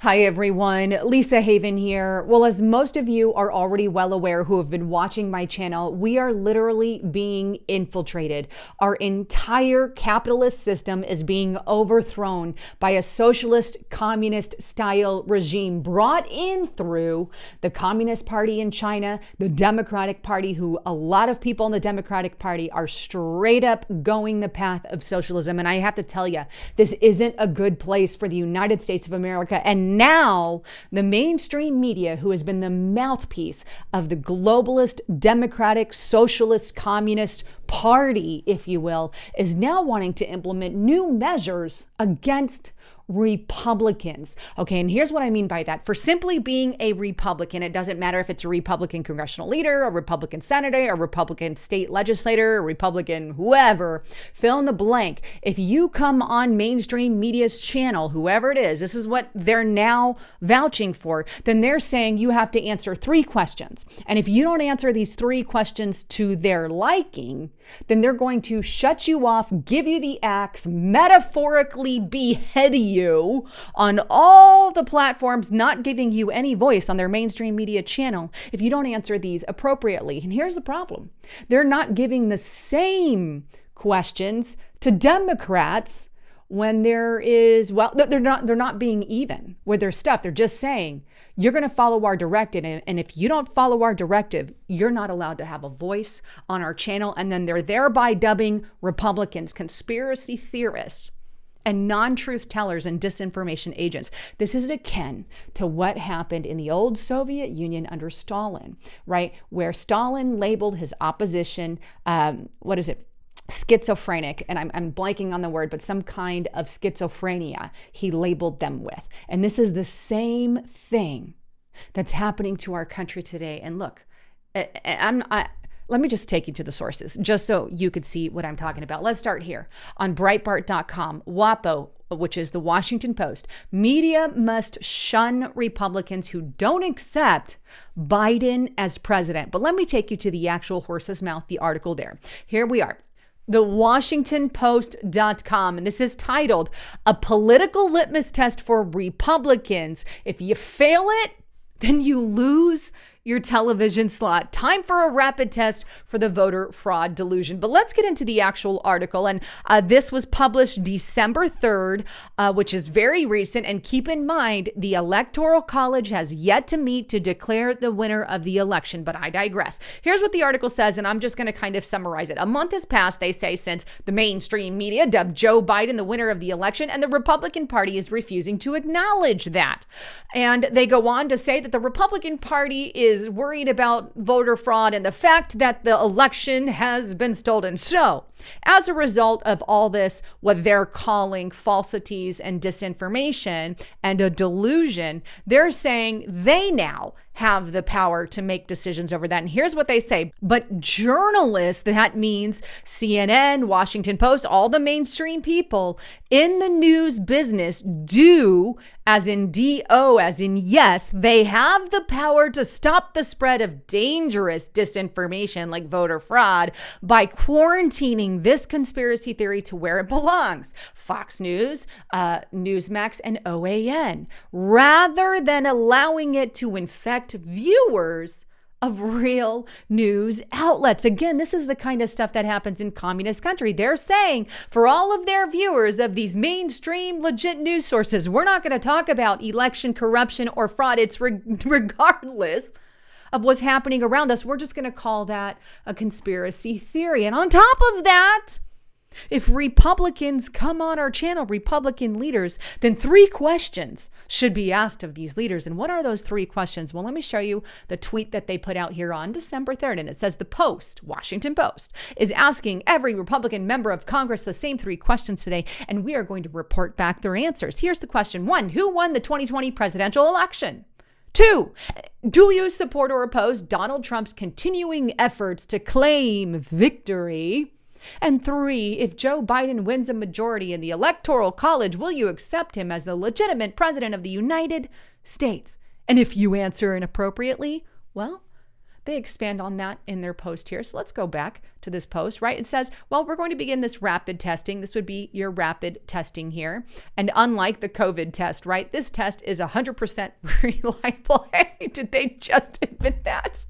Hi everyone, Lisa Haven here. Well, as most of you are already well aware who have been watching my channel, we are literally being infiltrated. Our entire capitalist system is being overthrown by a socialist, communist style regime brought in through the Communist Party in China, the Democratic Party, who a lot of people in the Democratic Party are straight up going the path of socialism. And I have to tell you, this isn't a good place for the United States of America. And now the mainstream media, who has been the mouthpiece of the globalist, democratic, socialist, communist party, if you will, is now wanting to implement new measures against Republicans. Okay, and here's what I mean by that. For simply being a Republican, it doesn't matter if it's a Republican congressional leader, a Republican senator, a Republican state legislator, a Republican whoever, fill in the blank. If you come on mainstream media's channel, whoever it is, this is what they're now vouching for, then they're saying you have to answer 3 questions. And if you don't answer these 3 questions to their liking, then they're going to shut you off, give you the axe, metaphorically behead you on all the platforms, not giving you any voice on their mainstream media channel if you don't answer these appropriately. And here's the problem. They're not giving the same questions to Democrats when there is, well, they're not being even with their stuff. They're just saying, you're going to follow our directive. And if you don't follow our directive, you're not allowed to have a voice on our channel. And then they're thereby dubbing Republicans conspiracy theorists and non-truth tellers and disinformation agents. This is akin to what happened in the old Soviet Union under Stalin, right? Where Stalin labeled his opposition, schizophrenic, and I'm blanking on the word, but some kind of schizophrenia he labeled them with. And this is the same thing that's happening to our country today. And look, let me just take you to the sources just so you could see what I'm talking about. Let's start here on Breitbart.com. WAPO, which is the Washington Post. Media must shun Republicans who don't accept Biden as president. But let me take you to the actual horse's mouth, the article there. Here we are. The WashingtonPost.com, and this is titled, "A Political Litmus Test for Republicans. If you fail it, then you lose your television slot. Time for a rapid test for the voter fraud delusion." But let's get into the actual article. And this was published December 3rd, which is very recent. And keep in mind, the Electoral College has yet to meet to declare the winner of the election. But I digress. Here's what the article says, and I'm just going to kind of summarize it. A month has passed, they say, since the mainstream media dubbed Joe Biden the winner of the election, and the Republican Party is refusing to acknowledge that. And they go on to say that the Republican Party is worried about voter fraud and the fact that the election has been stolen. So, as a result of all this, what they're calling falsities and disinformation and a delusion, they're saying they now have the power to make decisions over that. And here's what they say. But journalists, that means CNN, Washington Post, all the mainstream people in the news business do, as in D-O, as in yes, they have the power to stop the spread of dangerous disinformation like voter fraud by quarantining this conspiracy theory to where it belongs. Fox News, Newsmax, and OAN, rather than allowing it to infect viewers of real news outlets. Again, this is the kind of stuff that happens in communist country. They're saying for all of their viewers of these mainstream legit news sources, we're not going to talk about election corruption or fraud. It's regardless of what's happening around us. We're just going to call that a conspiracy theory. And on top of that, if Republicans come on our channel, Republican leaders, then 3 questions should be asked of these leaders. And what are those 3 questions? Well, let me show you the tweet that they put out here on December 3rd. And it says the Post, Washington Post, is asking every Republican member of Congress the same 3 questions today, and we are going to report back their answers. Here's the question. 1, who won the 2020 presidential election? 2, do you support or oppose Donald Trump's continuing efforts to claim victory? And 3, if Joe Biden wins a majority in the Electoral College, will you accept him as the legitimate president of the United States? And if you answer inappropriately, well, They expand on that in their post here. So let's go back to this post, right? It says, well, we're going to begin this rapid testing. This would be your rapid testing here. And unlike the COVID test, right? This test is 100% reliable. Hey, did they just admit that?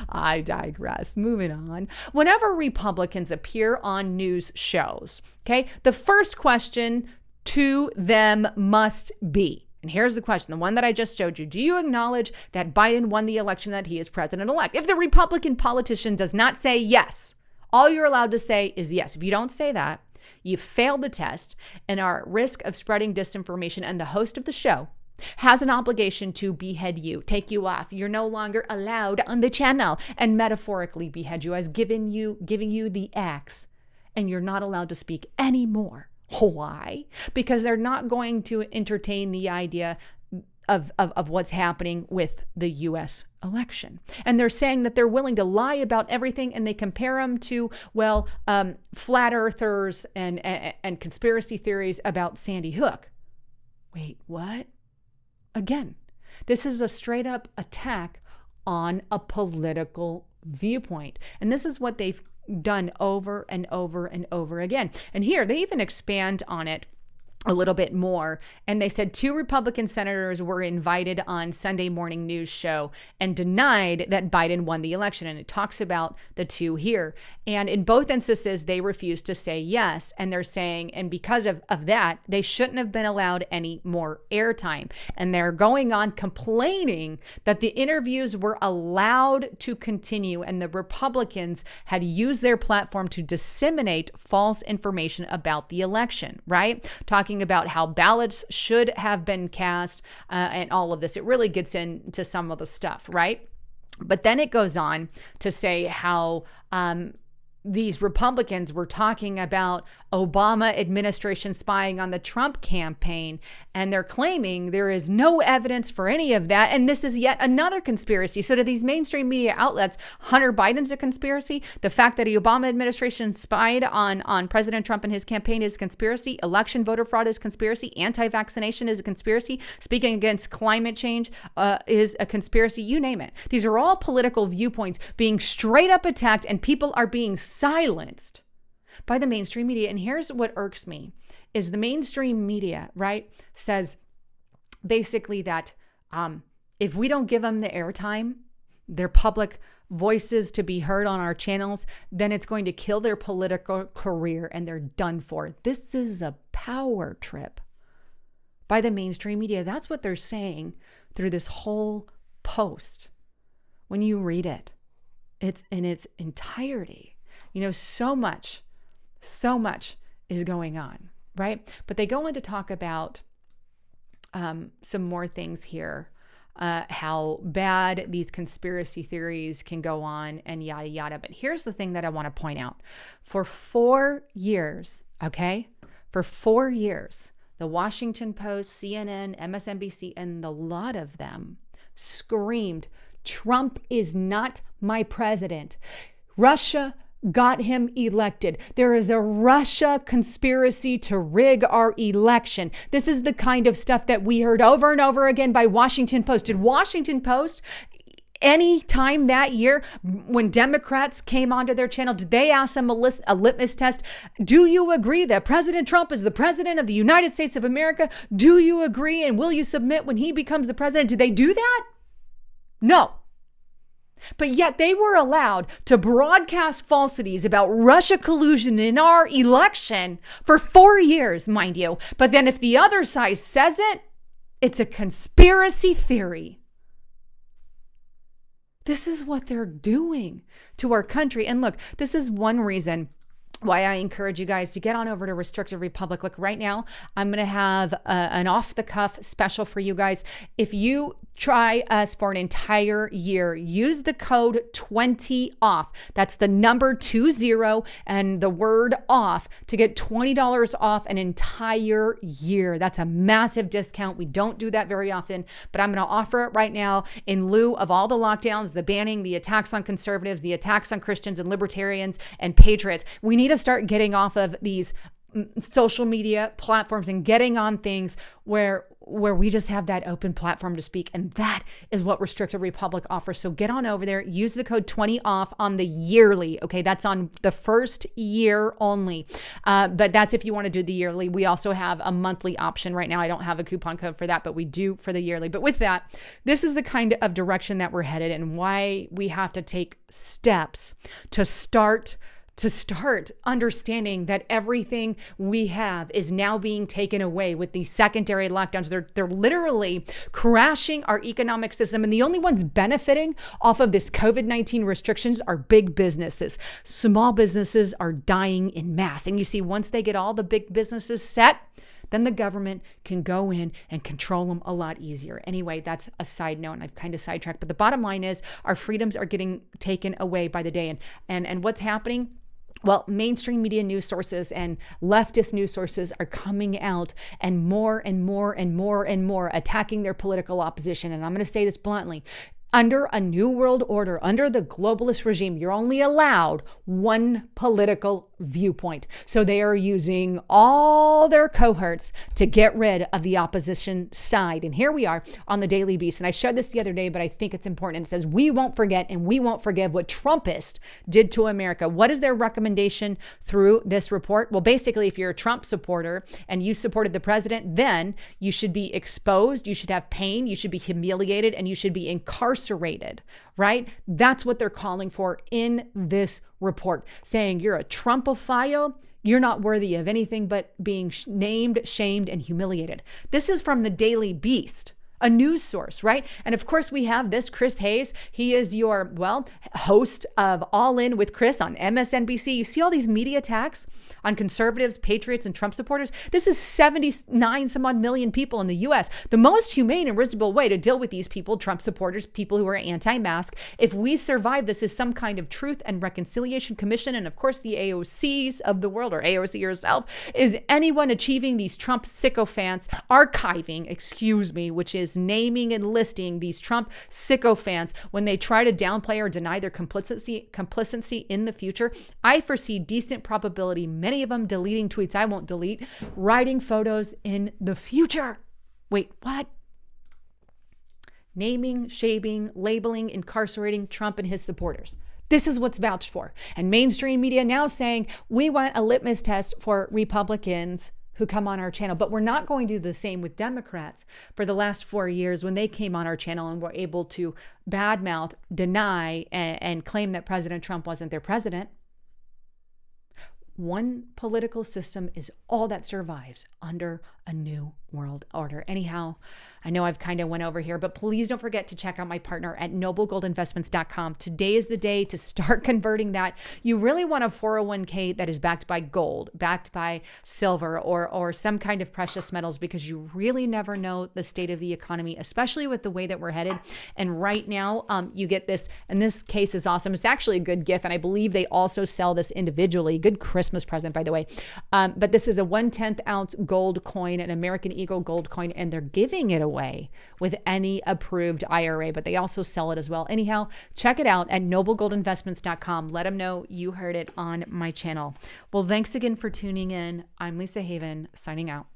I digress. Moving on. Whenever Republicans appear on news shows, okay, the first question to them must be, and here's the question, the one that I just showed you. Do you acknowledge that Biden won the election, that he is president-elect? If the Republican politician does not say yes, all you're allowed to say is yes. If you don't say that, you failed the test and are at risk of spreading disinformation, and the host of the show has an obligation to behead you, take you off. You're no longer allowed on the channel, and metaphorically behead you as giving you the axe, and you're not allowed to speak anymore. Why? Because they're not going to entertain the idea of what's happening with the U.S. election. And they're saying that they're willing to lie about everything, and they compare them to, well, flat earthers and conspiracy theories about Sandy Hook. Wait, what? Again, this is a straight up attack on a political viewpoint. And this is what they've done over and over and over again. And here they even expand on it a little bit more. And they said 2 Republican senators were invited on Sunday morning news show and denied that Biden won the election. And it talks about the 2 here. And in both instances, they refused to say yes. And they're saying, and because of that, they shouldn't have been allowed any more airtime. And they're going on complaining that the interviews were allowed to continue, and the Republicans had used their platform to disseminate false information about the election, right? Talking about how ballots should have been cast and all of this. It really gets into some of the stuff, right? But then it goes on to say how these Republicans were talking about Obama administration spying on the Trump campaign, and they're claiming there is no evidence for any of that, and this is yet another conspiracy. So to these mainstream media outlets, Hunter Biden's a conspiracy, the fact that the Obama administration spied on President Trump and his campaign is a conspiracy, election voter fraud is a conspiracy, anti-vaccination is a conspiracy, speaking against climate change is a conspiracy, you name it. These are all political viewpoints being straight up attacked, and people are being silenced by the mainstream media. And here's what irks me is the mainstream media, right, says basically that if we don't give them the airtime, their public voices to be heard on our channels, then it's going to kill their political career and they're done for. This is a power trip by the mainstream media. That's what they're saying through this whole post. When you read it, it's in its entirety. You know, so much is going on, right? But they go on to talk about some more things here, how bad these conspiracy theories can go on and yada, yada. But here's the thing that I want to point out. For 4 years, okay, for 4 years, the Washington Post, CNN, MSNBC, and the lot of them screamed, Trump is not my president. Russia got him elected. There is a Russia conspiracy to rig our election. This is the kind of stuff that we heard over and over again by Washington Post. Did Washington Post any time that year when Democrats came onto their channel, did they ask them a litmus test? Do you agree that President Trump is the president of the United States of America? Do you agree, and will you submit when he becomes the president? Did they do that? No. But yet they were allowed to broadcast falsities about Russia collusion in our election for 4 years, mind you. But then if the other side says it, it's a conspiracy theory. This is what they're doing to our country. And look, this is one reason why I encourage you guys to get on over to Restricted Republic. Look, right now, I'm going to have an off-the-cuff special for you guys. If you try us for an entire year, use the code 20OFF. That's the number 20 and the word off to get $20 off an entire year. That's a massive discount. We don't do that very often, but I'm going to offer it right now in lieu of all the lockdowns, the banning, the attacks on conservatives, the attacks on Christians and libertarians and patriots. We need to start getting off of these social media platforms and getting on things where where we just have that open platform to speak. And that is what Restricted Republic offers. So get on over there, use the code 20OFF on the yearly. Okay, that's on the first year only. But that's if you want to do the yearly. We also have a monthly option right now. I don't have a coupon code for that, but we do for the yearly. But with that, this is the kind of direction that we're headed and why we have to take steps to start understanding that everything we have is now being taken away with these secondary lockdowns. They're literally crashing our economic system. And the only ones benefiting off of this COVID-19 restrictions are big businesses. Small businesses are dying in mass. And you see, once they get all the big businesses set, then the government can go in and control them a lot easier. Anyway, that's a side note, and I've kind of sidetracked. But the bottom line is our freedoms are getting taken away by the day. And what's happening? Well, mainstream media news sources and leftist news sources are coming out and more attacking their political opposition. And I'm going to say this bluntly. Under a new world order, under the globalist regime, you're only allowed one political viewpoint. So they are using all their cohorts to get rid of the opposition side. And here we are on the Daily Beast. And I shared this the other day, but I think it's important. It says, we won't forget and we won't forgive what Trumpists did to America. What is their recommendation through this report? Well, basically, if you're a Trump supporter and you supported the president, then you should be exposed, you should have pain, you should be humiliated, and you should be incarcerated, right? That's what they're calling for in this report, saying you're a Trumpophile, you're not worthy of anything but being named, shamed, and humiliated. This is from the Daily Beast, a news source, right? And of course, we have this Chris Hayes. He is your, host of All In with Chris on MSNBC. You see all these media attacks on conservatives, patriots, and Trump supporters. This is 79 some odd million people in the US. The most humane and reasonable way to deal with these people, Trump supporters, people who are anti-mask, if we survive this, is some kind of Truth and Reconciliation Commission. And of course, the AOCs of the world, or AOC yourself, is anyone achieving these Trump sycophants, archiving, which is naming and listing these Trump sycophants when they try to downplay or deny their complicity in the future. I foresee decent probability, many of them deleting tweets I won't delete, writing photos in the future. Wait, what? Naming, shaming, labeling, incarcerating Trump and his supporters. This is what's vouched for. And mainstream media now saying we want a litmus test for Republicans who come on our channel. But we're not going to do the same with Democrats for the last 4 years when they came on our channel and were able to badmouth, deny, and claim that President Trump wasn't their president. One political system is all that survives under a new world order. Anyhow, I know I've kind of went over here, but please don't forget to check out my partner at noblegoldinvestments.com. Today is the day to start converting that. You really want a 401k that is backed by gold, backed by silver, or some kind of precious metals, because you really never know the state of the economy, especially with the way that we're headed. And right now, you get this, and this case is awesome. It's actually a good gift, and I believe they also sell this individually. Good Christmas present, by the way. But this is a 1/10 ounce gold coin, an American Eagle gold coin, and they're giving it away with any approved IRA, but they also sell it as well. Anyhow, check it out at noblegoldinvestments.com. Let them know you heard it on my channel. Well, thanks again for tuning in. I'm Lisa Haven, signing out.